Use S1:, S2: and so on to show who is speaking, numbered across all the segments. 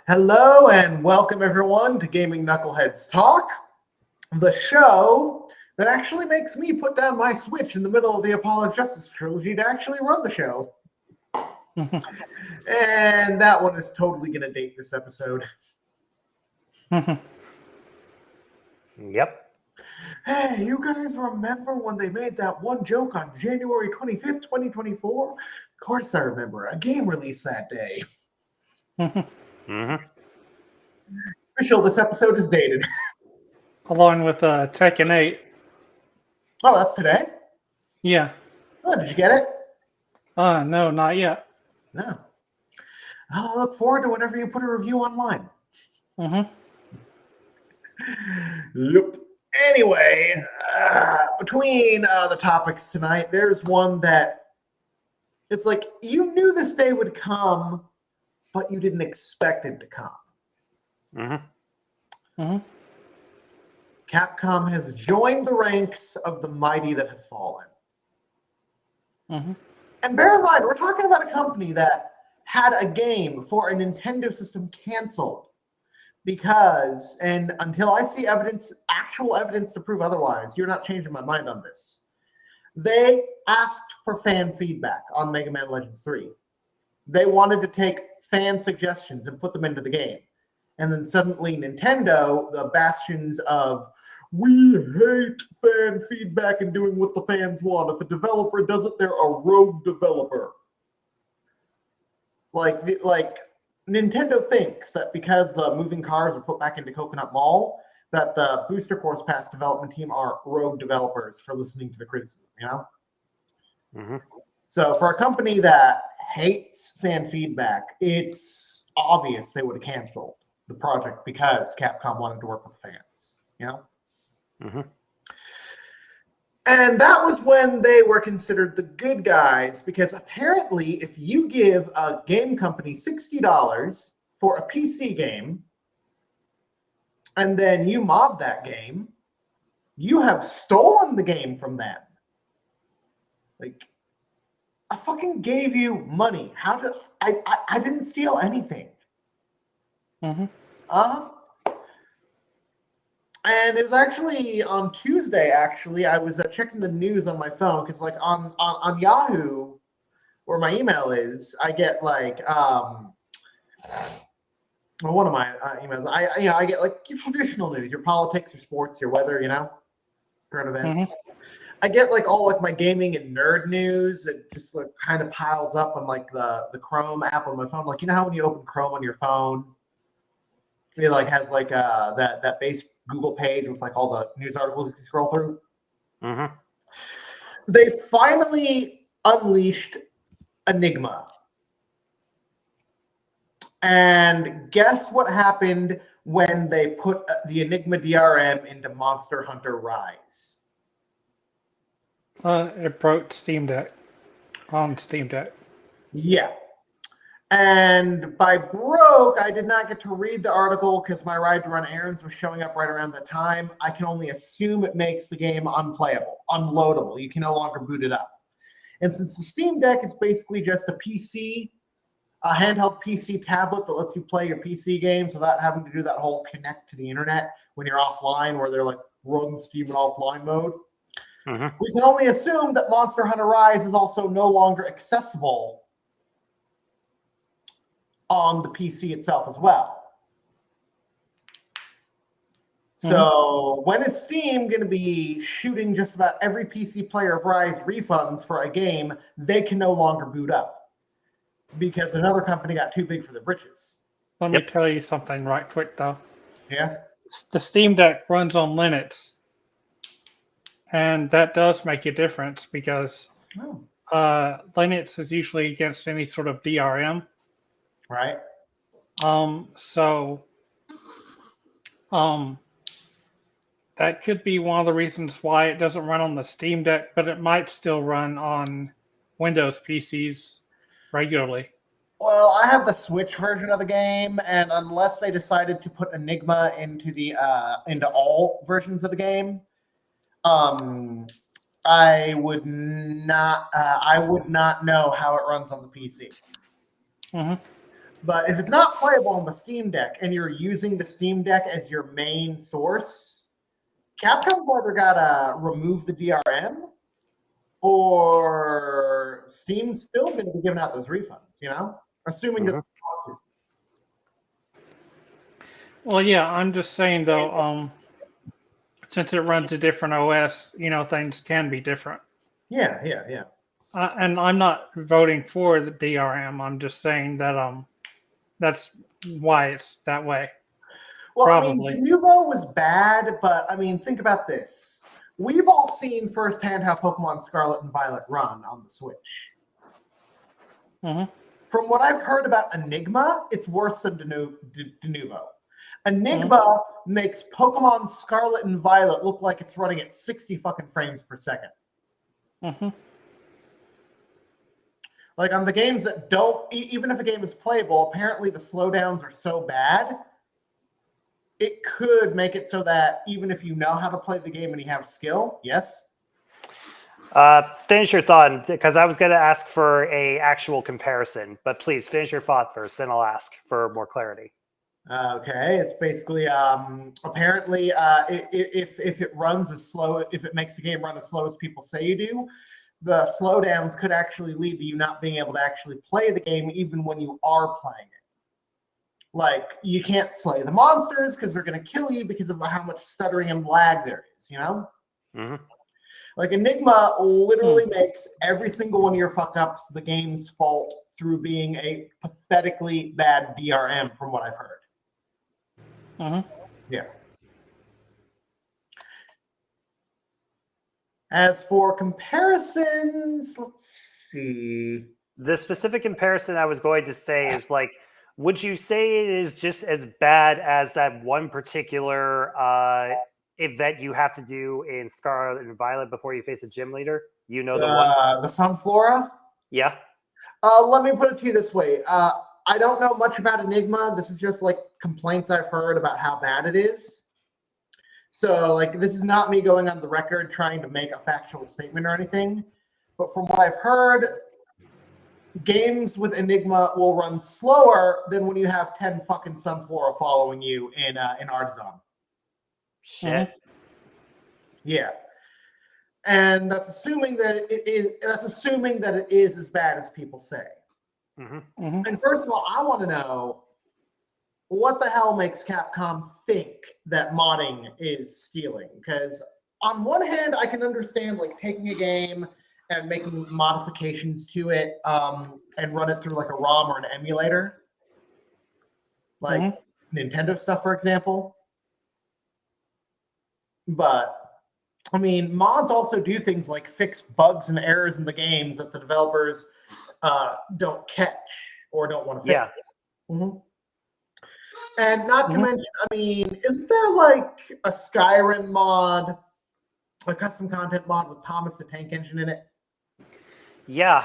S1: Hello and welcome everyone to Gaming Knuckleheads Talk, the show that actually makes me put down my Switch in the middle of the Apollo Justice trilogy to actually run the show. And that one is totally going to date this episode.
S2: Yep.
S1: Hey, you guys remember when they made that one joke on January 25th, 2024? Of course I remember. A game released that day. Official, this episode is dated.
S3: Along with Tekken 8.
S1: Oh, that's today?
S3: Yeah.
S1: Oh, did you get it?
S3: No, not yet.
S1: No. I'll look forward to whenever you put a review online. Yep. Anyway, between the topics tonight, there's one that it's like you knew this day would come, but you didn't expect it to come. Capcom has joined the ranks of the mighty that have fallen. And bear in mind, we're talking about a company that had a game for a Nintendo system canceled because, and until I see evidence, actual evidence to prove otherwise, you're not changing my mind on this. They asked for fan feedback on Mega Man Legends 3. They wanted to take fan suggestions and put them into the game. And then suddenly Nintendo, the bastions of, we hate fan feedback and doing what the fans want. If a developer does it, they're a rogue developer. Like Nintendo thinks that because the moving cars are put back into Coconut Mall, that the Booster Course Pass development team are rogue developers for listening to the criticism, you know? So for a company that hates fan feedback, it's obvious they would have canceled the project because Capcom wanted to work with fans, you know? And that was when they were considered the good guys, because apparently if you give a game company $60 for a PC game, and then you mod that game, you have stolen the game from them. Like, I fucking gave you money. How did I didn't steal anything. And it was actually on Tuesday, actually, I was checking the news on my phone, because like on Yahoo, where my email is, I get like one of my emails. I get like your traditional news, your politics, your sports, your weather, you know, current events. I get like all like my gaming and nerd news. It just like kind of piles up on like the Chrome app on my phone. Like, you know how when you open Chrome on your phone, it like has like that base Google page with like all the news articles you scroll through. They finally unleashed Enigma. And guess what happened when they put the Enigma DRM into Monster Hunter Rise?
S3: It broke Steam Deck on Steam Deck.
S1: Yeah. And by broke, I did not get to read the article because my ride to run errands was showing up right around that time. I can only assume it makes the game unplayable, unloadable. You can no longer boot it up. And since the Steam Deck is basically just a PC, a handheld PC tablet that lets you play your PC games without having to do that whole connect to the internet when you're offline, where they're like run Steam in offline mode, we can only assume that Monster Hunter Rise is also no longer accessible on the PC itself as well. So when is Steam going to be shooting just about every PC player of Rise refunds for a game they can no longer boot up because another company got too big for their britches?
S3: Let me tell you something right quick, though.
S1: Yeah?
S3: The Steam Deck runs on Linux. And that does make a difference because Linux is usually against any sort of DRM.
S1: Right.
S3: That could be one of the reasons why it doesn't run on the Steam Deck, but it might still run on Windows PCs regularly.
S1: Well, I have the Switch version of the game, and unless they decided to put Enigma into the into all versions of the game, I would not know how it runs on the PC. But if it's not playable on the Steam Deck and you're using the Steam Deck as your main source, Capcom's either gotta remove the DRM or Steam's still going to be giving out those refunds, assuming that.
S3: Well, yeah, I'm just saying though, since it runs a different OS, things can be different.
S1: Yeah.
S3: And I'm not voting for the DRM. I'm just saying that that's why it's that way.
S1: Well,
S3: Probably.
S1: I mean, Denuvo was bad, but I mean, think about this. We've all seen firsthand how Pokemon Scarlet and Violet run on the Switch.
S3: Mm-hmm.
S1: From what I've heard about Enigma, it's worse than Denuvo. Enigma makes Pokemon Scarlet and Violet look like it's running at 60 fucking frames per second.
S3: Mm-hmm.
S1: Like on the games that don't, even if a game is playable, apparently the slowdowns are so bad, it could make it so that even if you know how to play the game and you have skill, yes?
S2: Finish your thought, because I was going to ask for a actual comparison, but please finish your thought first, then I'll ask for more clarity.
S1: Okay, it's basically apparently if it runs as slow, if it makes the game run as slow as people say you do, the slowdowns could actually lead to you not being able to actually play the game even when you are playing it. Like, you can't slay the monsters because they're going to kill you because of how much stuttering and lag there is,
S2: Mm-hmm.
S1: Like, Enigma literally makes every single one of your fuck-ups the game's fault through being a pathetically bad DRM, from what I've heard.
S3: Mm-hmm.
S1: Yeah. As for comparisons, let's see.
S2: The specific comparison I was going to say is like, would you say it is just as bad as that one particular event you have to do in Scarlet and Violet before you face a gym leader? The one?
S1: The Sunflora?
S2: Yeah.
S1: Let me put it to you this way. I don't know much about Enigma. This is just like complaints I've heard about how bad it is. So, like, this is not me going on the record trying to make a factual statement or anything. But from what I've heard, games with Enigma will run slower than when you have 10 fucking Sunflora following you in Artisan.
S2: Shit.
S1: Yeah. And that's assuming that it is as bad as people say.
S2: Mm-hmm.
S3: Mm-hmm.
S1: And first of all, I want to know what the hell makes Capcom think that modding is stealing? Because on one hand, I can understand like taking a game and making modifications to it and run it through like a ROM or an emulator, like Nintendo stuff, for example. But I mean, mods also do things like fix bugs and errors in the games that the developers don't catch or don't want to fix.
S2: Yeah.
S1: Mm-hmm. And not to mention, I mean, isn't there like a Skyrim mod, a custom content mod with Thomas the Tank Engine in it?
S2: Yeah.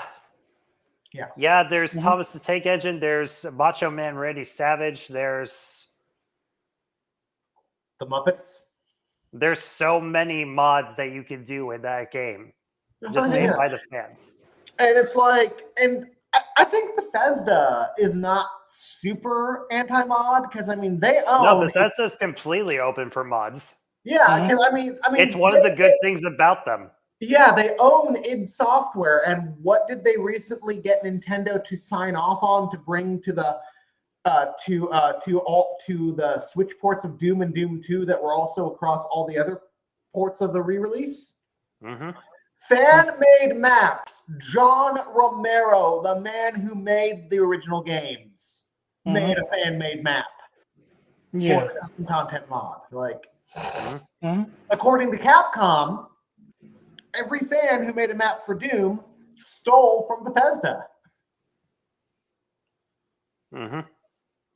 S1: Yeah.
S2: Yeah, there's Thomas the Tank Engine, there's Macho Man Randy Savage, there's
S1: The Muppets?
S2: There's so many mods that you can do in that game. Just made by the fans.
S1: And it's like, and I think Bethesda is not super anti-mod because I mean they own.
S2: No, Bethesda's completely open for mods.
S1: Yeah, because I mean,
S2: it's one of the good things about them.
S1: Yeah, they own id Software, and what did they recently get Nintendo to sign off on to bring to the to the Switch ports of Doom and Doom 2 that were also across all the other ports of the re-release? Fan-made maps. John Romero, the man who made the original games, made a fan-made map for the custom content mod. Like, according to Capcom, every fan who made a map for Doom stole from Bethesda.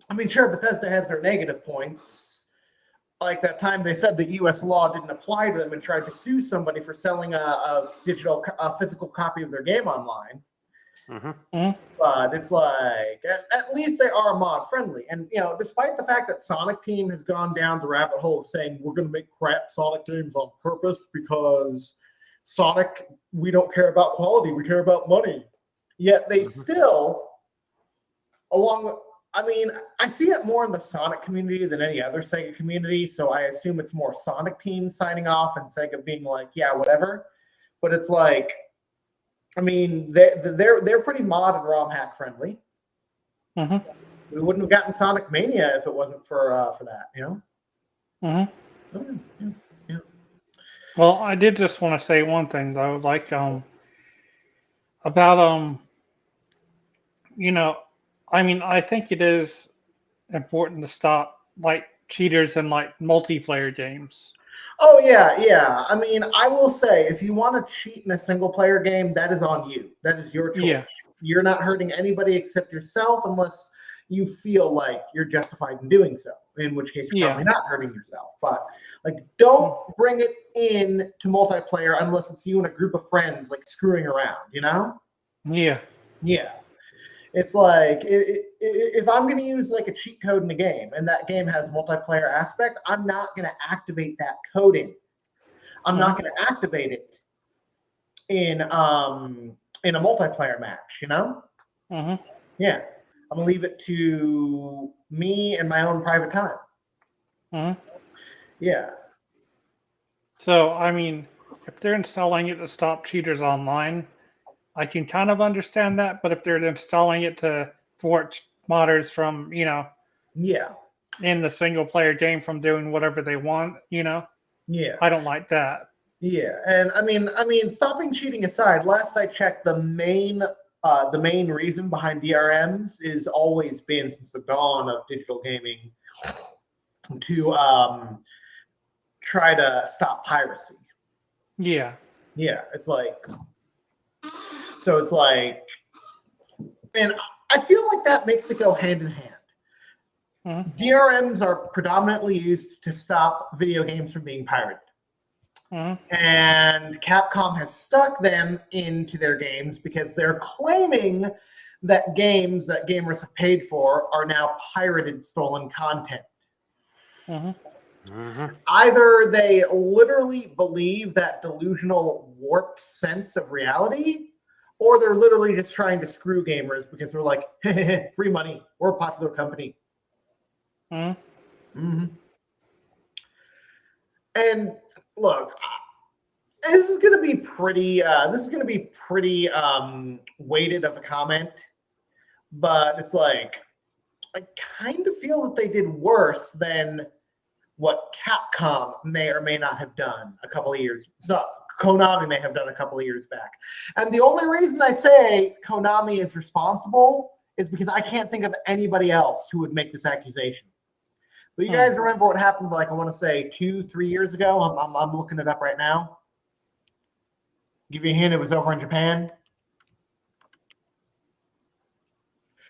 S1: I mean, sure, Bethesda has their negative points. Like that time they said that U.S. law didn't apply to them and tried to sue somebody for selling a physical copy of their game online. But it's like, at least they are mod friendly. And, you know, despite the fact that Sonic Team has gone down the rabbit hole of saying we're going to make crap Sonic games on purpose because Sonic, we don't care about quality, we care about money. Yet they still, along with I mean, I see it more in the Sonic community than any other Sega community, so I assume it's more Sonic teams signing off and Sega being like, yeah, whatever. But it's like, I mean, they're pretty mod and ROM hack friendly.
S3: Mm-hmm.
S1: We wouldn't have gotten Sonic Mania if it wasn't for that, you know?
S3: Mm-hmm.
S1: Oh, yeah.
S3: Well, I did just want to say one thing though, like about you know, I mean, I think it is important to stop like cheaters in like multiplayer games.
S1: Oh yeah. I mean, I will say, if you want to cheat in a single player game, that is on you. That is your choice.
S3: Yeah.
S1: You're not hurting anybody except yourself unless you feel like you're justified in doing so, in which case you're probably not hurting yourself. But like, don't bring it in to multiplayer unless it's you and a group of friends like screwing around, you know?
S3: Yeah.
S1: It's like, if I'm going to use like a cheat code in a game and that game has multiplayer aspect, I'm not going to activate that coding. I'm not going to activate it in a multiplayer match, you know? Yeah. I'm going to leave it to me and my own private time. Yeah.
S3: So, I mean, if they're installing it to stop cheaters online, I can kind of understand that, but if they're installing it to thwart modders from, in the single player game from doing whatever they want, I don't like that.
S1: Yeah, and I mean, stopping cheating aside, last I checked, the main reason behind DRMs is always been, since the dawn of digital gaming, to try to stop piracy.
S3: Yeah.
S1: It's like, and I feel like that makes it go hand in hand. DRMs are predominantly used to stop video games from being pirated. And Capcom has stuck them into their games because they're claiming that games that gamers have paid for are now pirated, stolen content. Either they literally believe that delusional, warped sense of reality, or they're literally just trying to screw gamers because they're like, free money, we're a popular company. And look, this is going to be pretty weighted of a comment, but it's like, I kind of feel that they did worse than what Capcom may or may not have done a couple of years. So Konami may have done a couple of years back. And the only reason I say Konami is responsible is because I can't think of anybody else who would make this accusation. But you guys remember what happened, like, I want to say 2-3 years ago? I'm looking it up right now. Give you a hint, it was over in Japan.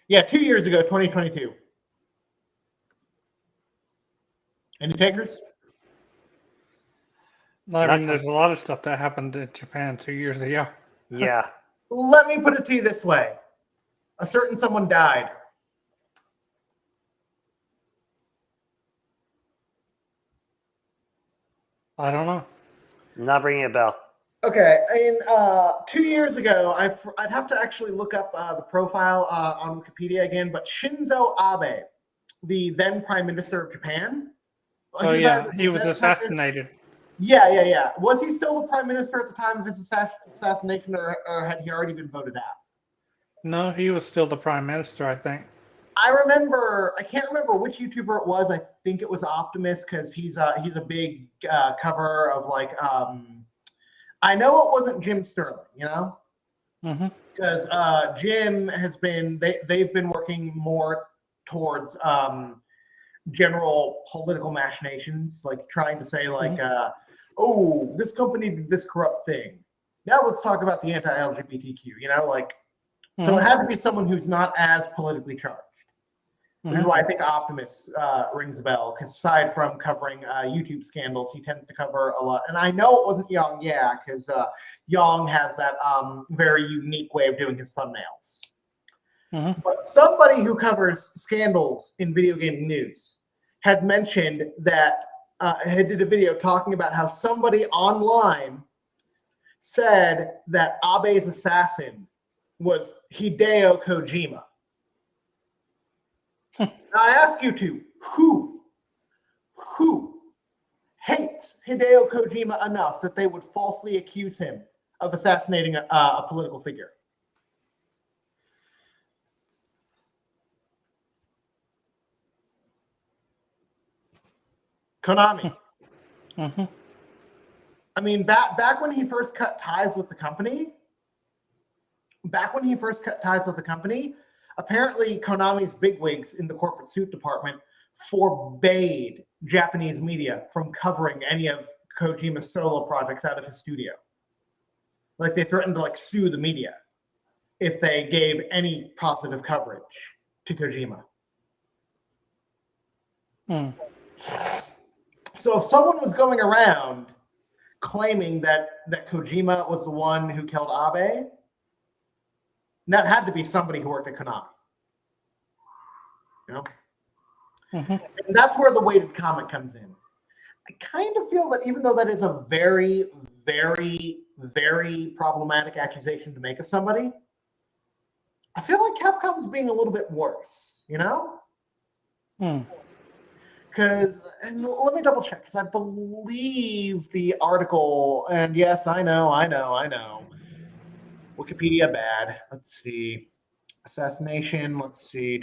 S1: Yeah, 2 years ago, 2022. Any takers?
S3: I mean, there's a lot of stuff that happened in Japan 2 years ago.
S2: Yeah.
S1: Let me put it to you this way. A certain someone died.
S3: I don't know.
S2: Not ringing a bell.
S1: Okay, and 2 years ago, I'd have to actually look up the profile on Wikipedia again, but Shinzo Abe, the then Prime Minister of Japan.
S3: He was assassinated.
S1: Yeah. Was he still the Prime Minister at the time of his assassination, or had he already been voted out?
S3: No, he was still the Prime Minister, I think.
S1: I can't remember which YouTuber it was. I think it was Optimus, because he's a big cover of like, I know it wasn't Jim Sterling, because Jim has been, they've been working more towards general political machinations, like trying to say like, oh, this company did this corrupt thing. Now let's talk about the anti-LGBTQ, so it had to be someone who's not as politically charged. Which is why I think Optimus rings a bell, because aside from covering YouTube scandals, he tends to cover a lot. And I know it wasn't Young, because Young has that very unique way of doing his thumbnails. But somebody who covers scandals in video game news had mentioned that, did a video talking about how somebody online said that Abe's assassin was Hideo Kojima. Now I ask you two, who hates Hideo Kojima enough that they would falsely accuse him of assassinating a political figure? Konami.
S3: Mm-hmm.
S1: I mean, back when he first cut ties with the company, apparently Konami's bigwigs in the corporate suit department forbade Japanese media from covering any of Kojima's solo projects out of his studio. Like, they threatened to like sue the media if they gave any positive coverage to Kojima.
S3: Mm.
S1: So if someone was going around claiming that Kojima was the one who killed Abe, that had to be somebody who worked at Konami. You know?
S3: Mm-hmm.
S1: And that's where the weighted comment comes in. I kind of feel that even though that is a very, very, very problematic accusation to make of somebody, I feel like Capcom's being a little bit worse, you know?
S3: Mm.
S1: Because, and let me double check, because I believe the article, and yes, I know. Wikipedia bad. Let's see. Assassination, let's see.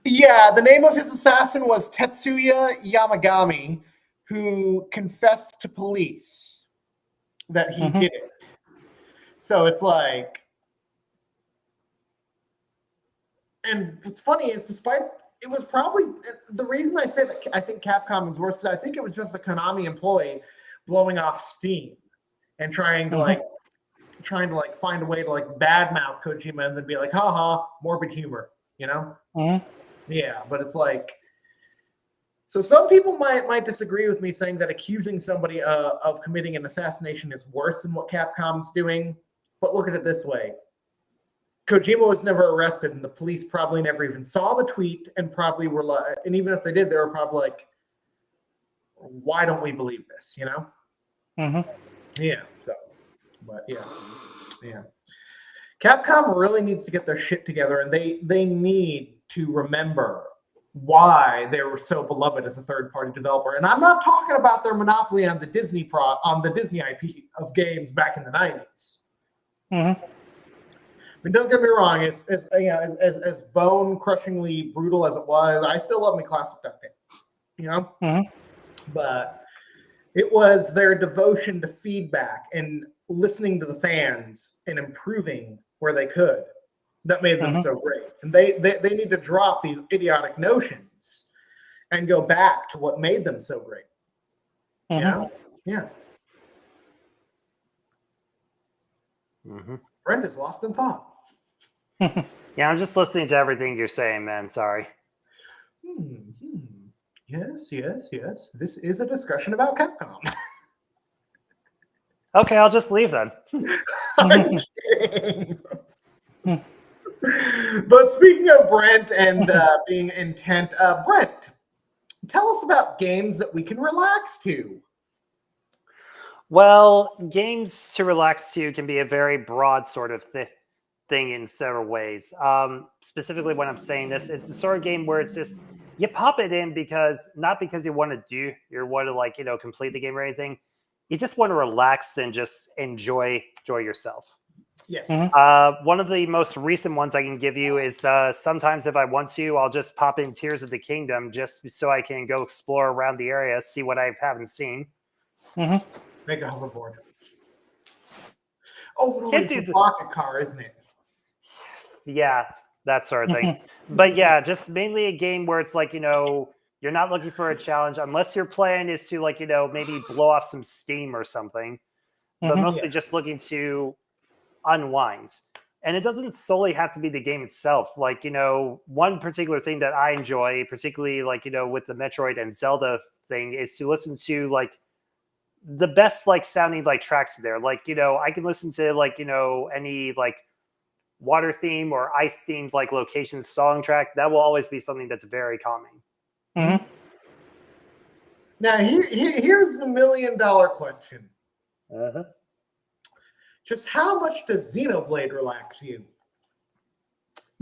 S1: Yeah, the name of his assassin was Tetsuya Yamagami, who confessed to police that he
S3: Mhm.
S1: did it. So it's like, and what's funny is, despite it was probably the reason I say that I think Capcom is worse, because I think it was just a Konami employee blowing off steam and trying to find a way to like badmouth Kojima and then be like, haha, morbid humor, you know?
S3: Mm-hmm.
S1: Yeah, but it's like, so some people might disagree with me saying that accusing somebody of committing an assassination is worse than what Capcom's doing. But look at it this way. Kojima was never arrested, and the police probably never even saw the tweet, and probably were like, and even if they did, they were probably like, why don't we believe this, you know?
S3: Mm-hmm.
S1: Yeah, so, but yeah. Capcom really needs to get their shit together, and they need to remember why they were so beloved as a third-party developer. And I'm not talking about their monopoly on the Disney IP of games back in the 90s.
S3: Mm-hmm.
S1: I mean, don't get me wrong, as bone-crushingly brutal as it was, I still love me classic DuckTales, you know?
S3: Mm-hmm.
S1: But it was their devotion to feedback and listening to the fans and improving where they could that made them so great. And they need to drop these idiotic notions and go back to what made them so great.
S3: Mm-hmm.
S1: Yeah.
S2: Mm-hmm.
S1: Brenda's lost in thought.
S2: Yeah, I'm just listening to everything you're saying, man. Sorry.
S1: Yes. This is a discussion about Capcom.
S2: Okay, I'll just leave then.
S1: I'm kidding. But speaking of Brent and being intent, Brent, tell us about games that we can relax to.
S2: Well, games to relax to can be a very broad sort of thing in several ways. Specifically, when I'm saying this, it's the sort of game where it's just you pop it in not because you want to complete the game or anything. You just want to relax and just enjoy yourself.
S1: Yeah.
S3: Mm-hmm.
S2: One of the most recent ones I can give you is sometimes if I want to, I'll just pop in Tears of the Kingdom just so I can go explore around the area, see what I haven't seen.
S3: Mm-hmm.
S1: Make a hoverboard. Oh, no,
S2: Can't
S1: it's
S2: do
S1: a pocket car, isn't it?
S2: Yeah, that sort of thing. But yeah, just mainly a game where it's like, you're not looking for a challenge unless your plan is to maybe blow off some steam or something, but mostly just looking to unwind. And it doesn't solely have to be the game itself. Like, one particular thing that I enjoy, particularly with the Metroid and Zelda thing, is to listen to the best sounding tracks there. I can listen to any water theme or ice themed location song track. That will always be something that's very calming.
S3: Mm-hmm.
S1: Now, here's the $1 million question. Just how much does Xenoblade relax you?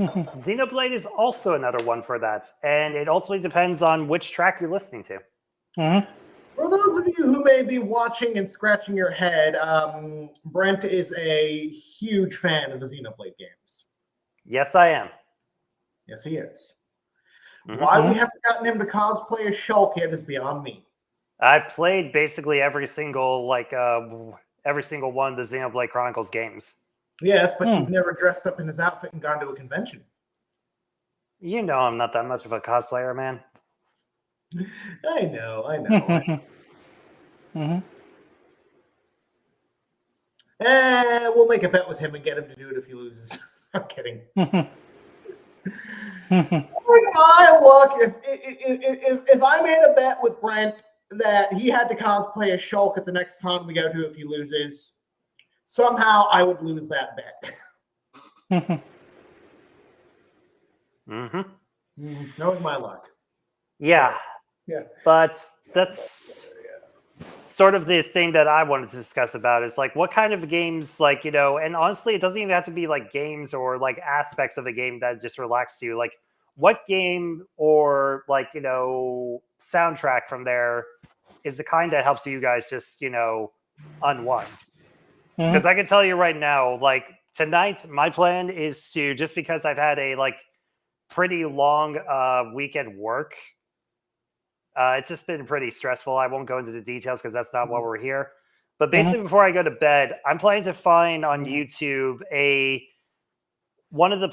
S2: Xenoblade is also another one for that, and it ultimately depends on which track you're listening to.
S1: For those of you who may be watching and scratching your head, Brent is a huge fan of the Xenoblade games.
S2: Yes, I am.
S1: Yes, he is.
S2: Mhm.
S1: Why we haven't gotten him to cosplay as Shulk yet is beyond me.
S2: I've played basically every single one of the Xenoblade Chronicles games.
S1: Yes, but you've never dressed up in his outfit and gone to a convention.
S2: You know I'm not that much of a cosplayer, man.
S1: I know. We'll make a bet with him and get him to do it if he loses. I'm kidding. My luck, if I made a bet with Brent that he had to cosplay as Shulk at the next con we go to if he loses, somehow I would lose that bet. Knowing my luck.
S2: Yeah. But that's sort of the thing that I wanted to discuss about is like what kind of games, like, and honestly, it doesn't even have to be like games or like aspects of a game that just relax you. Like, what game or like, soundtrack from there is the kind that helps you guys just, unwind? Because I can tell you right now, like tonight, my plan is to, just because I've had a like pretty long weekend work. It's just been pretty stressful. I won't go into the details because that's not why we're here. But basically, before I go to bed, I'm planning to find on YouTube one of the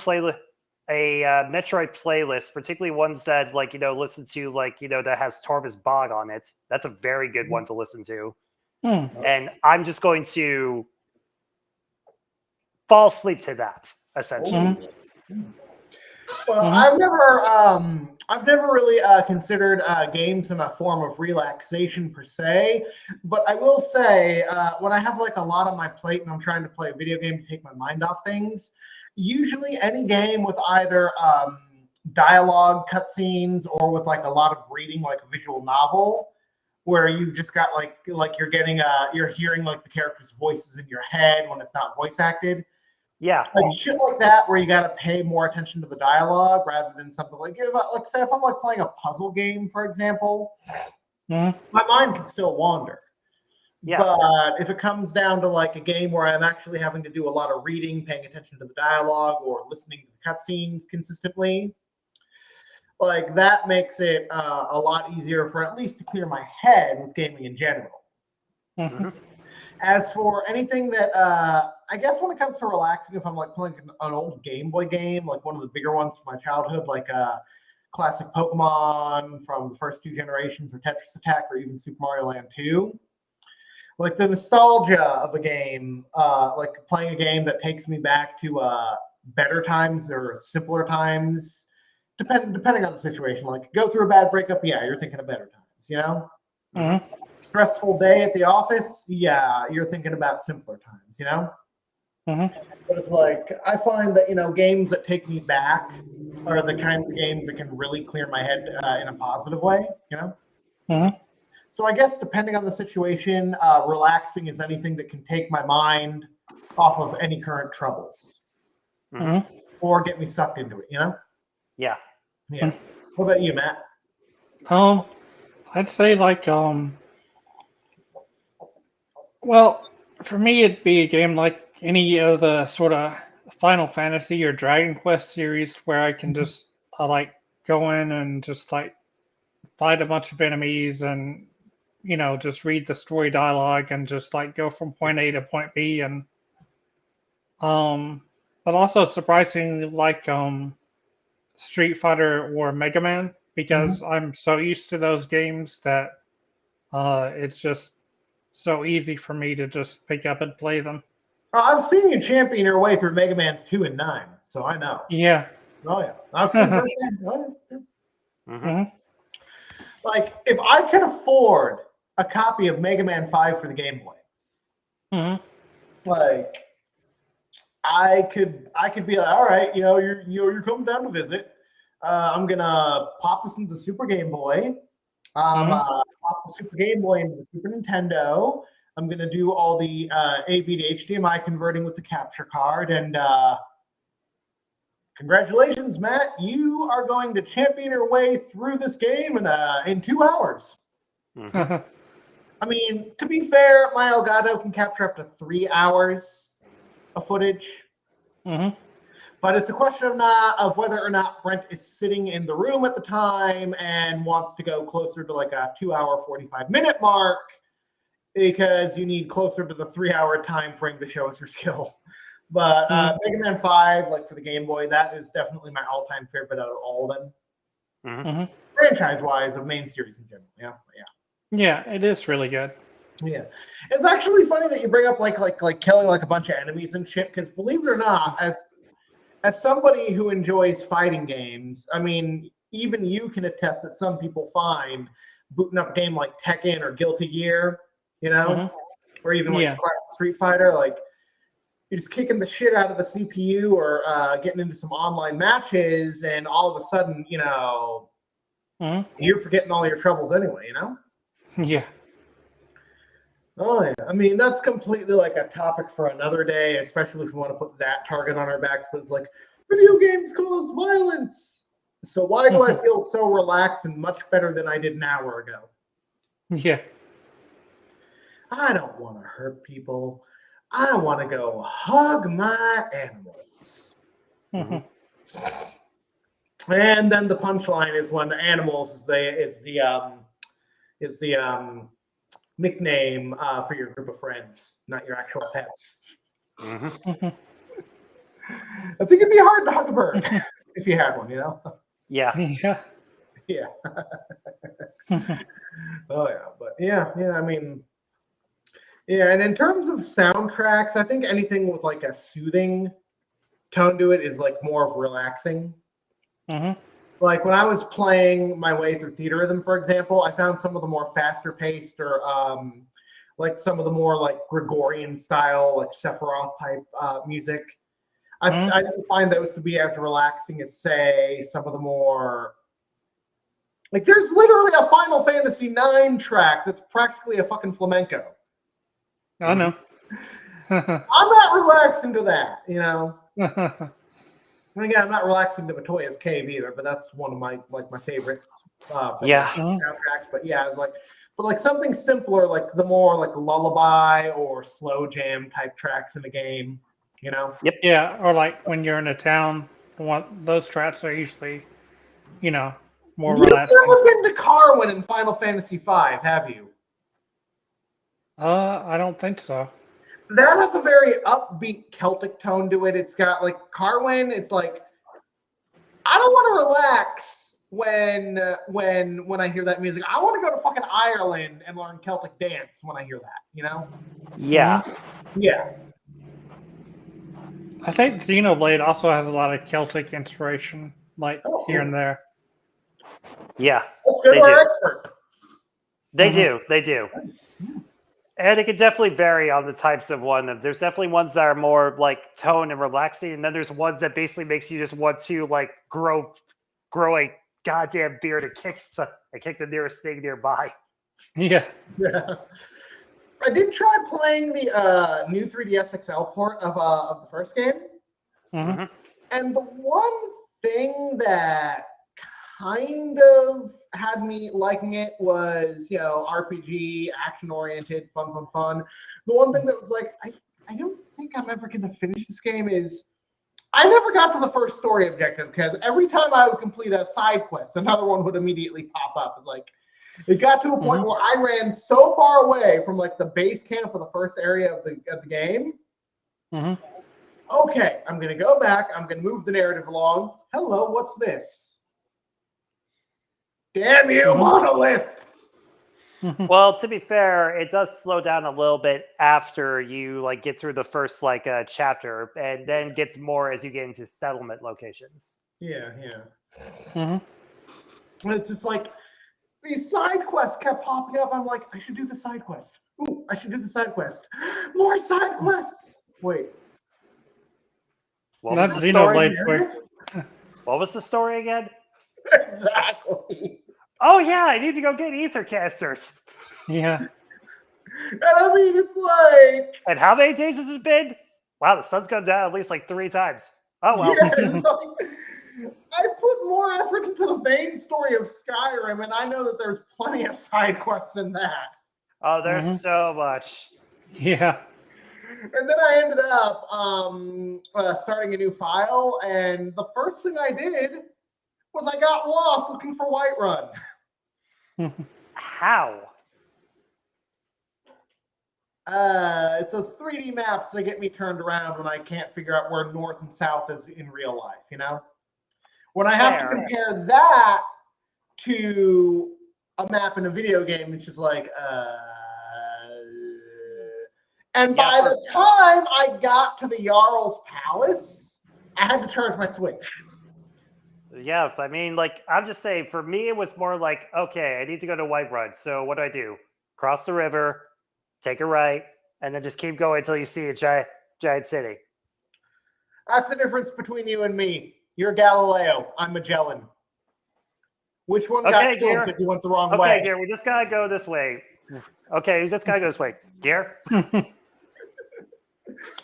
S2: Metroid playlists, particularly ones that like listen to like that has Torvus Bog on it. That's a very good one to listen to. And I'm just going to fall asleep to that essentially.
S1: Well, I've never really considered games in a form of relaxation per se, but I will say when I have like a lot on my plate and I'm trying to play a video game to take my mind off things, usually any game with either dialogue, cutscenes, or with like a lot of reading, like a visual novel, where you've just got like you're hearing like the characters' voices in your head when it's not voice acted.
S2: Yeah,
S1: like shit like that, where you got to pay more attention to the dialogue rather than something like say if I'm like playing a puzzle game, for example, my mind can still wander.
S2: Yeah.
S1: But if it comes down to like a game where I'm actually having to do a lot of reading, paying attention to the dialogue, or listening to the cutscenes consistently, like that makes it a lot easier for at least to clear my head with gaming in general. As for anything that, I guess when it comes to relaxing, if I'm like playing an old Game Boy game, like one of the bigger ones from my childhood, like classic Pokemon from the first two generations, or Tetris Attack, or even Super Mario Land 2, like the nostalgia of a game, like playing a game that takes me back to better times or simpler times, depending on the situation. Like go through a bad breakup, yeah, you're thinking of better times, Stressful day at the office, yeah, you're thinking about simpler times, But it's like I find that games that take me back are the kinds of games that can really clear my head in a positive way, So I guess depending on the situation, relaxing is anything that can take my mind off of any current troubles, or get me sucked into it,
S2: Yeah.
S1: What about you, Matt?
S3: I'd say like well, for me it'd be a game like any of the sort of Final Fantasy or Dragon Quest series where I can just like go in and just like fight a bunch of enemies and just read the story dialogue and just like go from point A to point B, and but also surprisingly like Street Fighter or Mega Man, because I'm so used to those games that it's just so easy for me to just pick up and play them.
S1: I've seen you champion your way through Mega Man's 2 and 9, so I know.
S3: Yeah.
S1: Oh yeah, I've seen firsthand. Like if I could afford a copy of Mega Man 5 for the Game Boy, like I could be like, all right, you're coming down to visit. I'm gonna pop this into the Super Game Boy. Pop the Super Game Boy into the Super Nintendo. I'm going to do all the AV to HDMI converting with the capture card and Congratulations, Matt. You are going to champion your way through this game in 2 hours.
S2: Mhm.
S1: I mean, to be fair, my Elgato can capture up to 3 hours of footage.
S3: Mhm.
S1: But it's a question of whether or not Brent is sitting in the room at the time and wants to go closer to like a 2 hour, 45-minute mark, because you need closer to the 3 hour time frame to show us your skill. But Mega Man 5, like for the Game Boy, that is definitely my all-time favorite out of all of them.
S2: Mhm.
S1: Franchise-wise, of main series in general. Yeah.
S3: Yeah, it is really good.
S1: Yeah. It's actually funny that you bring up like killing like a bunch of enemies and shit, because believe it or not, as somebody who enjoys fighting games, I mean, even you can attest that some people find booting up a game like Tekken or Guilty Gear, or even like classic Street Fighter, like you're just kicking the shit out of the CPU or getting into some online matches, and all of a sudden, you're forgetting all your troubles anyway,
S3: Yeah.
S1: Oh, yeah. I mean, that's completely like a topic for another day, especially if we want to put that target on our backs. But it's like, video games cause violence. So why do I feel so relaxed and much better than I did an hour ago?
S3: Yeah.
S1: I don't want to hurt people. I want to go hug my animals.
S3: Mhm.
S1: And then the punchline is when animals is the nickname for your group of friends, not your actual pets.
S2: Mhm.
S1: I think it'd be hard to hug a bird if you had one,
S2: Yeah.
S3: Yeah.
S1: Yeah. Oh yeah, but yeah. I mean, yeah. And in terms of soundtracks, I think anything with like a soothing tone to it is like more of relaxing. Like when I was playing my way through Theatrhythm, for example, I found some of the more faster paced or like some of the more like Gregorian style, like Sephiroth type music. I didn't find those to be as relaxing as, say, some of the more like there's literally a Final Fantasy IX track that's practically a fucking flamenco.
S3: I know.
S1: I'm not relaxing to that, And again, I'm not relaxing to Matoya's Cave either, but that's one of my favorites from soundtracks. But yeah, it's like something simpler, like the more like lullaby or slow jam type tracks in the game,
S2: Yep.
S3: Yeah, or like when you're in a town, those tracks are usually, more
S1: You've
S3: relaxing.
S1: never been to Carwin in Final Fantasy V, have you?
S3: I don't think so.
S1: That has a very upbeat Celtic tone to it. It's got like Carwin. It's like I don't want to relax when I hear that music. I want to go to fucking Ireland and learn Celtic dance when I hear that.
S2: Yeah.
S1: Yeah.
S3: I think Xenoblade also has a lot of Celtic inspiration, like here and there.
S2: Yeah.
S1: Let's go to our expert.
S2: They do. And it can definitely vary on the types of one. There's definitely ones that are more like tone and relaxing, and then there's ones that basically makes you just want to like grow a goddamn beard and kick the nearest thing nearby.
S3: Yeah.
S1: I did try playing the new 3DS XL port of the first game, and the one thing that kind of had me liking it was, RPG, action-oriented, fun. The one thing that was like, I don't think I'm ever going to finish this game is I never got to the first story objective because every time I would complete a side quest, another one would immediately pop up. It's like, it got to a point where I ran so far away from like the base camp of the first area of the game. Okay, I'm going to go back. I'm going to move the narrative along. Hello, what's this? Damn you, Monolith!
S2: Well, to be fair, it does slow down a little bit after you like get through the first chapter, and then gets more as you get into settlement locations.
S1: Yeah. It's just like these side quests kept popping up. I'm like, I should do the side quest. Ooh, I should do the side quest. More side quests. Wait.
S2: What
S3: Not
S2: was the story?
S3: Xenoblade.
S2: What was the story again?
S1: Exactly.
S2: Oh yeah, I need to go get ether casters.
S3: Yeah.
S1: And I mean, it's like.
S2: And how many days has it been? Wow, the sun's gone down at least like 3 times. Oh well.
S1: Yeah, it's like, I put more effort into the main story of Skyrim, and I know that there's plenty of side quests in that.
S2: Oh, there's so much.
S3: Yeah.
S1: And then I ended up starting a new file, and the first thing I did was I got lost looking for Whiterun.
S2: How?
S1: It's those 3D maps that get me turned around when I can't figure out where north and south is in real life, you know? When I have to
S2: Fair.
S1: compare that to a map in a video game, it's just like, and
S2: Yeah,
S1: by the time I got to the Jarl's Palace, I had to charge my Switch.
S2: Yeah, I mean, like, I'm just saying, for me, it was more like, okay, I need to go to Whiterun. So what do? Cross the river, take a right, and then just keep going until you see a giant city.
S1: That's the difference between you and me. You're Galileo. I'm Magellan. Which one got
S2: Okay,
S1: killed
S2: Gear.
S1: because he went the wrong
S2: Okay,
S1: way?
S2: Gear, we just gotta go this way. Okay, we just gotta go this way. Gear?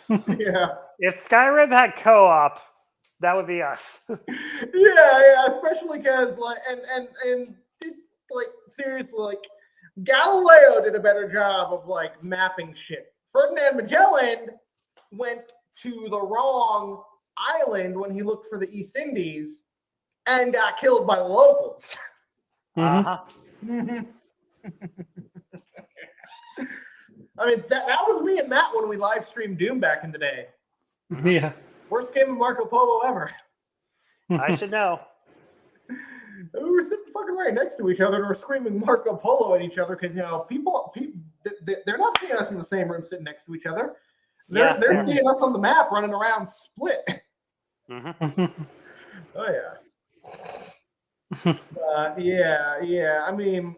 S1: Yeah.
S2: If Skyrim had co-op, that would be us.
S1: Yeah, especially because like like seriously, like Galileo did a better job of like mapping shit. Ferdinand Magellan went to the wrong island when he looked for the East Indies and got killed by the locals.
S2: Uh-huh.
S1: I mean, that was me and Matt when we live streamed Doom back in the day.
S3: Yeah.
S1: Worst game of Marco Polo ever.
S2: I should know.
S1: We were sitting fucking right next to each other and we're screaming Marco Polo at each other because, you know, people, they're not seeing us in the same room sitting next to each other. They're seeing us on the map running around split.
S2: Mm-hmm.
S1: Oh, yeah. Yeah. I mean,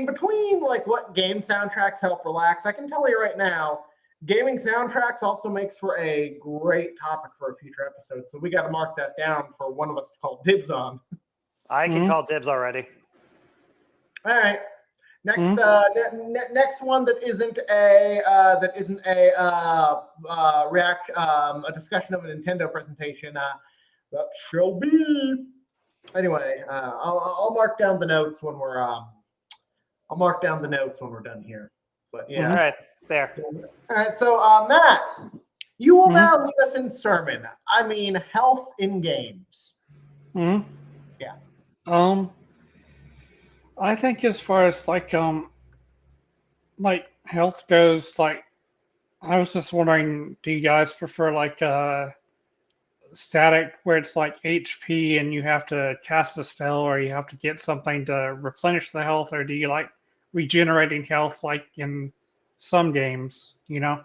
S1: between like what game soundtracks help relax, I can tell you right now, gaming soundtracks also makes for a great topic for a future episode. So we got to mark that down for one of us to call dibs on.
S2: I can call dibs already.
S1: All right. Next, next one that isn't a discussion of a Nintendo presentation. That shall be. Anyway, I'll mark down the notes when we're done here. But yeah.
S2: All right, there.
S1: All right. So Matt, you will now lead us in sermon. I mean, health in games. Yeah.
S3: I think as far as like health goes, like I was just wondering, do you guys prefer like static where it's like HP and you have to cast a spell or you have to get something to replenish the health, or do you like regenerating health like in some games, you know?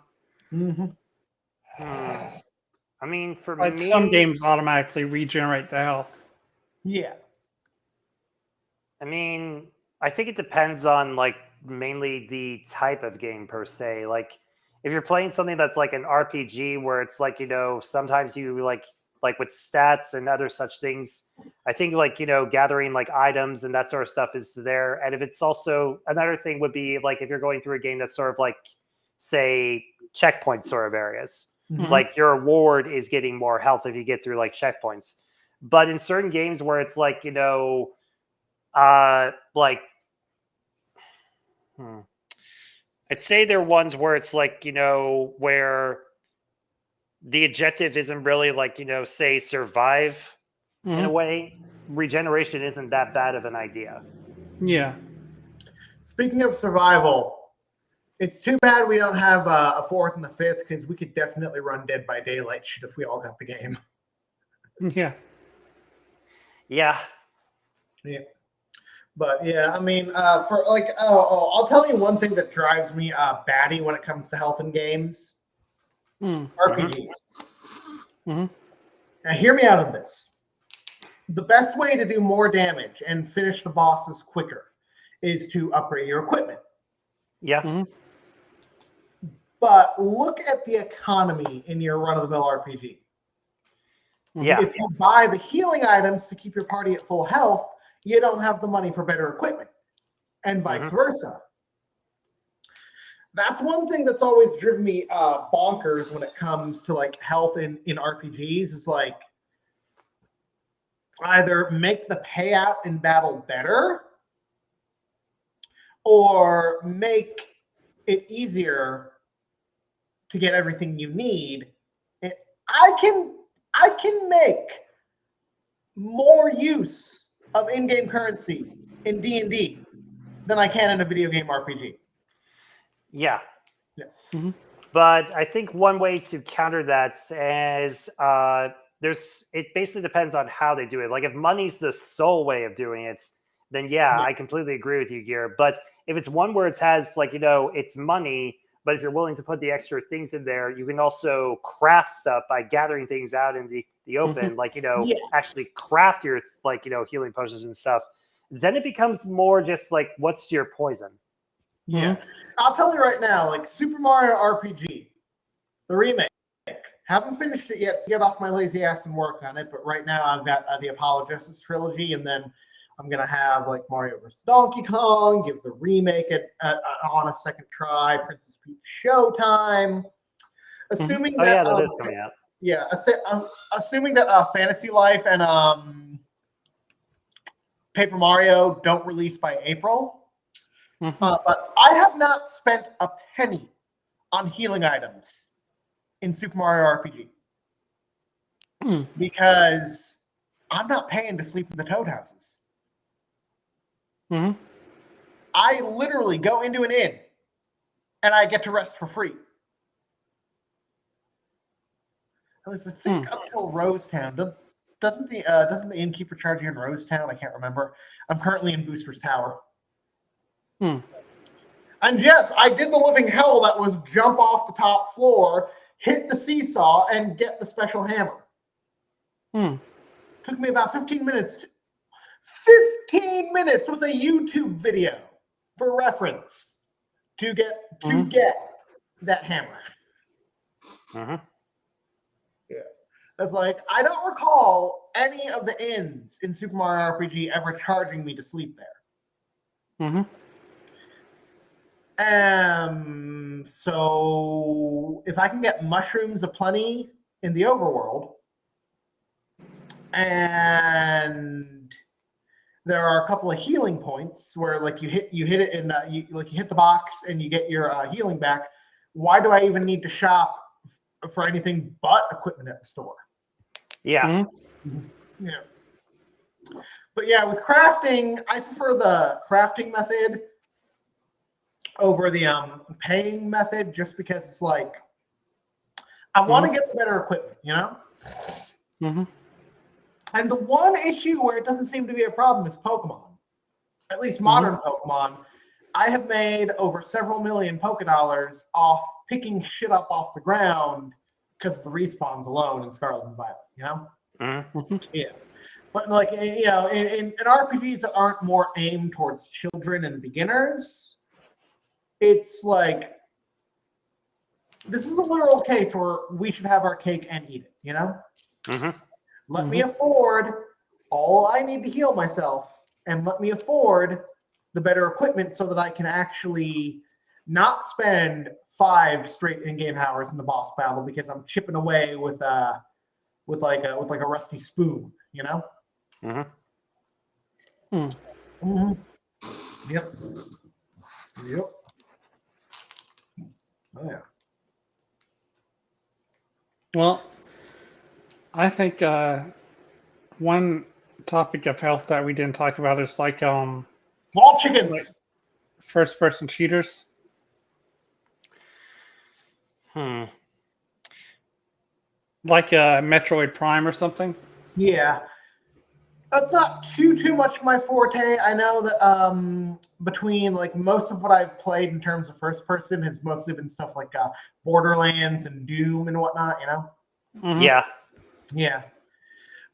S2: I mean, for
S3: Like
S2: me,
S3: some games automatically regenerate the health.
S1: Yeah.
S2: I mean, I think it depends on like mainly the type of game per se. Like if you're playing something that's like an RPG where it's like, you know, sometimes you like with stats and other such things, I think like, you know, gathering like items and that sort of stuff is there. And if it's also another thing would be like if you're going through a game that's sort of like, say, checkpoint sort of areas, like your reward is getting more health if you get through like checkpoints. But in certain games where it's like, you know, I'd say there are ones where it's like, you know, where the objective isn't really like, you know, say survive in a way. Regeneration isn't that bad of an idea.
S3: Yeah.
S1: Speaking of survival, it's too bad we don't have a fourth and the fifth because we could definitely run Dead by Daylight shit if we all got the game.
S3: Yeah.
S2: Yeah.
S1: Yeah. But yeah, I mean, for like, I'll tell you one thing that drives me batty when it comes to health in games. RPGs. Now, hear me out on this. The best way to do more damage and finish the bosses quicker is to upgrade your equipment.
S2: Yeah.
S1: But look at the economy in your run-of-the-mill RPG.
S2: Yeah.
S1: If you buy the healing items to keep your party at full health, you don't have the money for better equipment, and vice versa. That's one thing that's always driven me bonkers when it comes to like health in RPGs is like either make the payout in battle better or make it easier to get everything you need. I can make more use of in-game currency in D&D than I can in a video game RPG.
S2: Yeah.
S1: Yeah.
S3: Mhm.
S2: But I think one way to counter that is it basically depends on how they do it. Like if money's the sole way of doing it, then yeah, I completely agree with you, Gear. But if it's one where it has like, it's money, but if you're willing to put the extra things in there, you can also craft stuff by gathering things out in the open, like, actually craft your healing potions and stuff. Then it becomes more just like, what's your poison?
S1: Yeah. I'll tell you right now, like Super Mario RPG, the remake, haven't finished it yet, so get off my lazy ass and work on it. But right now I've got the Apologetics trilogy, and then I'm going to have like Mario vs. Donkey Kong, give the remake on a second try, Princess Peach Showtime. Assuming that,
S2: that is coming out.
S1: Yeah, assuming that Fantasy Life and Paper Mario don't release by April. But I have not spent a penny on healing items in Super Mario RPG because I'm not paying to sleep in the Toad houses. I literally go into an inn and I get to rest for free. At least I think up till Rosetown. Doesn't the innkeeper charge you in Rosetown? I can't remember. I'm currently in Booster's Tower. And yes, I did the living hell that was jump off the top floor, hit the seesaw, and get the special hammer. Took me about 15 minutes. 15 minutes with a YouTube video for reference to get that hammer. Yeah. That's like, I don't recall any of the inns in Super Mario RPG ever charging me to sleep there. So if I can get mushrooms aplenty in the overworld, and there are a couple of healing points where like you hit it and you hit the box and you get your healing back. Why do I even need to shop for anything but equipment at the store?
S2: Yeah.
S1: Yeah. But yeah, with crafting, I prefer the crafting method over the paying method, just because it's like I want to get the better equipment, And the one issue where it doesn't seem to be a problem is Pokemon. At least modern Pokemon. I have made over several million Pokédollars off picking shit up off the ground because of the respawns alone in Scarlet and Violet, Yeah. But like, in RPGs that aren't more aimed towards children and beginners, it's like, this is a literal case where we should have our cake and eat it, Let me afford all I need to heal myself, and let me afford the better equipment so that I can actually not spend 5 straight in-game hours in the boss battle because I'm chipping away with a rusty spoon, Yep. Oh yeah.
S3: Well, I think one topic of health that we didn't talk about is like
S1: Wall chickens.
S3: First-person shooters. Like Metroid Prime or something.
S1: Yeah. That's not too much my forte. I know that between like most of what I've played in terms of first person has mostly been stuff like Borderlands and Doom and whatnot,
S2: Yeah.
S1: Yeah.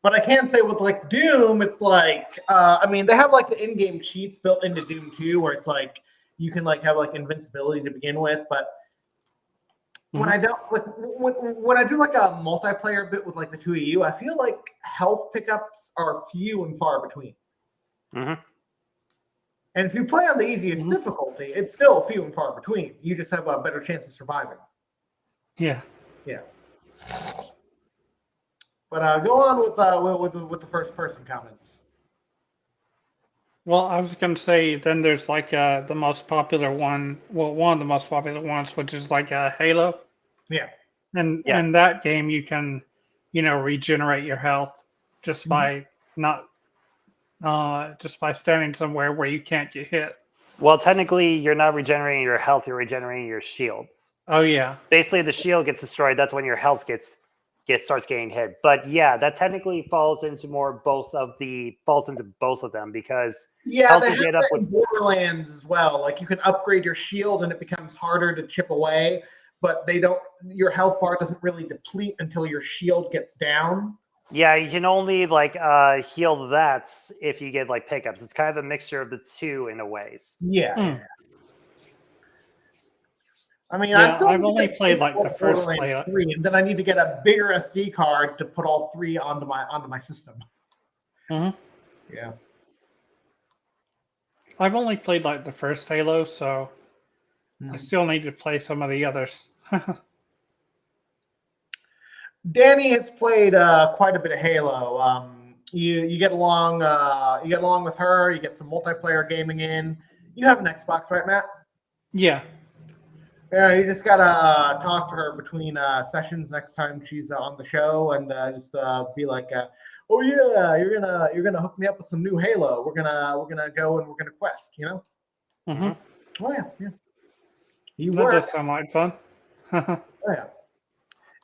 S1: But I can say with like Doom, it's like they have like the in-game cheats built into Doom 2 where it's like you can like have like invincibility to begin with, but when I don't like when I do like a multiplayer bit with like the two of you, I feel like health pickups are few and far between. And if you play on the easiest difficulty, it's still few and far between. You just have a better chance of surviving.
S3: Yeah.
S1: Yeah. But go on with the first person comments.
S3: Well, I was going to say then there's like the most popular one. Well, one of the most popular ones, which is like Halo.
S1: Yeah.
S3: And
S2: Yeah.
S3: in that game, you can, regenerate your health just by not, just by standing somewhere where you can't get hit.
S2: Well, technically, you're not regenerating your health; you're regenerating your shields.
S3: Oh yeah.
S2: Basically, the shield gets destroyed. That's when your health starts getting hit. But yeah, that technically falls into both of them because
S1: Yeah,
S2: health
S1: they
S2: you
S1: have
S2: get up
S1: that
S2: with.
S1: in Borderlands as well. Like you can upgrade your shield and it becomes harder to chip away, but your health bar doesn't really deplete until your shield gets down.
S2: Yeah, you can only heal that if you get pickups. It's kind of a mixture of the two in a ways.
S1: Yeah.
S3: Mm.
S1: I mean,
S3: Yeah,
S1: still
S3: I've
S1: need to
S3: only
S1: get
S3: played like the first
S1: Borderlands
S3: play.
S1: 3, and then I need to get a bigger SD card to put all three onto my system.
S3: Mhm.
S1: Yeah.
S3: I've only played like the first Halo, so I
S1: Mhm.
S3: still need to play some of the others.
S1: Danny has played quite a bit of Halo. You get along with her. You get some multiplayer gaming in. You have an Xbox, right, Matt?
S3: Yeah.
S1: Yeah, you just gotta talk to her between sessions next time she's on the show, and just be like, "Oh yeah, you're gonna hook me up with some new Halo. We're gonna go and we're gonna quest, you know."
S3: Hmm.
S1: Oh yeah, yeah. He
S3: That
S1: works.
S3: does sound like fun.
S1: Oh yeah.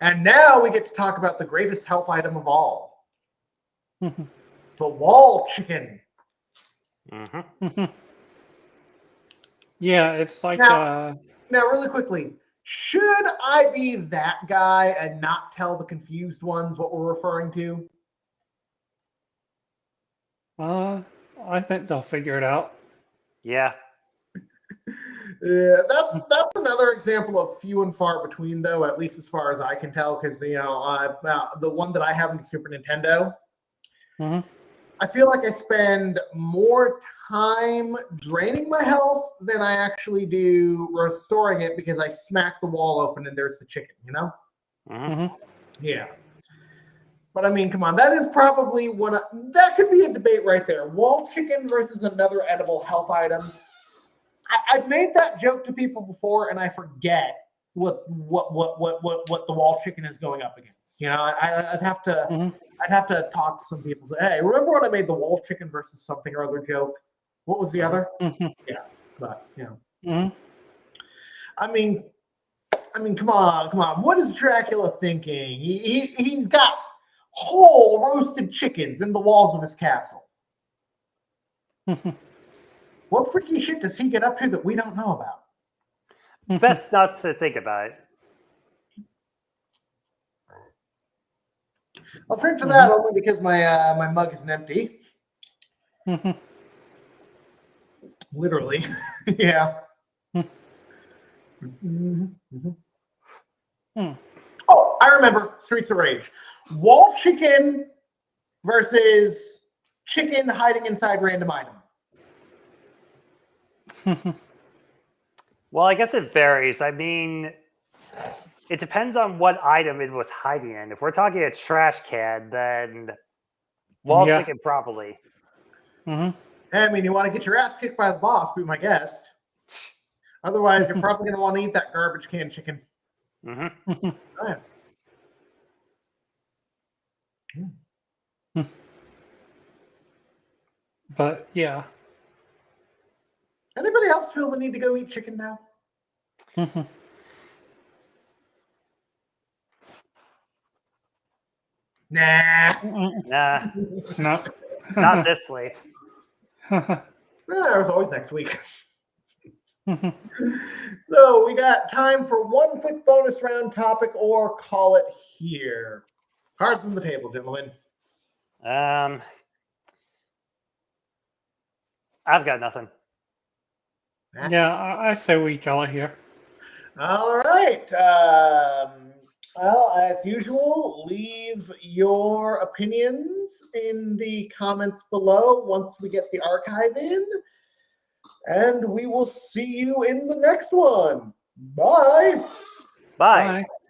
S1: And now we get to talk about the greatest health item of all, the wall chicken.
S2: Mm-hmm.
S3: Yeah, it's like
S1: Now, really quickly, should I be that guy and not tell the confused ones what we're referring to?
S3: I think they'll figure it out.
S2: Yeah.
S1: Yeah, that's another example of few and far between, though, at least as far as I can tell, because the one that I have in the Super Nintendo,
S3: Mhm.
S1: I feel like I spend more time draining my health than I actually do restoring it because I smack the wall open and there's the chicken, you know?
S2: Mm-hmm.
S1: Yeah. But I mean, come on, that is probably that could be a debate right there. Wall chicken versus another edible health item. I've made that joke to people before, and I forget what the wall chicken is going up against. You know, I'd have to
S3: Mhm.
S1: I'd have to talk to some people. Say, hey, remember when I made the wall chicken versus something or other joke? What was the other?
S3: Mhm.
S1: Yeah, but
S3: Mhm.
S1: I mean, come on. What is Dracula thinking? He's got whole roasted chickens in the walls of his castle. What freaky shit does he get up to that we don't know about?
S2: Best not to think about it.
S1: I'll drink to that only because my mug isn't empty.
S3: Mhm.
S1: Literally, yeah. Oh, I remember Streets of Rage. Wall chicken versus chicken hiding inside random item.
S2: Well, I guess it varies. I mean, it depends on what item it was hiding in. If we're talking a trash can, then wall
S3: Yeah.
S2: chicken probably.
S3: Mhm.
S1: I mean, you want to get your ass kicked by the boss, be my guest. Otherwise, you're probably going to want to eat that garbage can chicken.
S2: Mm-hmm.
S1: Oh, yeah.
S3: But yeah.
S1: Anybody else feel the need to go eat chicken now?
S3: Mhm.
S1: Nah.
S2: Nah,
S3: No.
S2: not this late.
S1: There's always next week. So we got time for one quick bonus round topic or call it here. Cards on the table, gentlemen.
S2: I've got nothing.
S3: Yeah, I say we call it here.
S1: All right. Well, as usual, leave your opinions in the comments below once we get the archive in. And we will see you in the next one. Bye.
S2: Bye.
S3: Bye.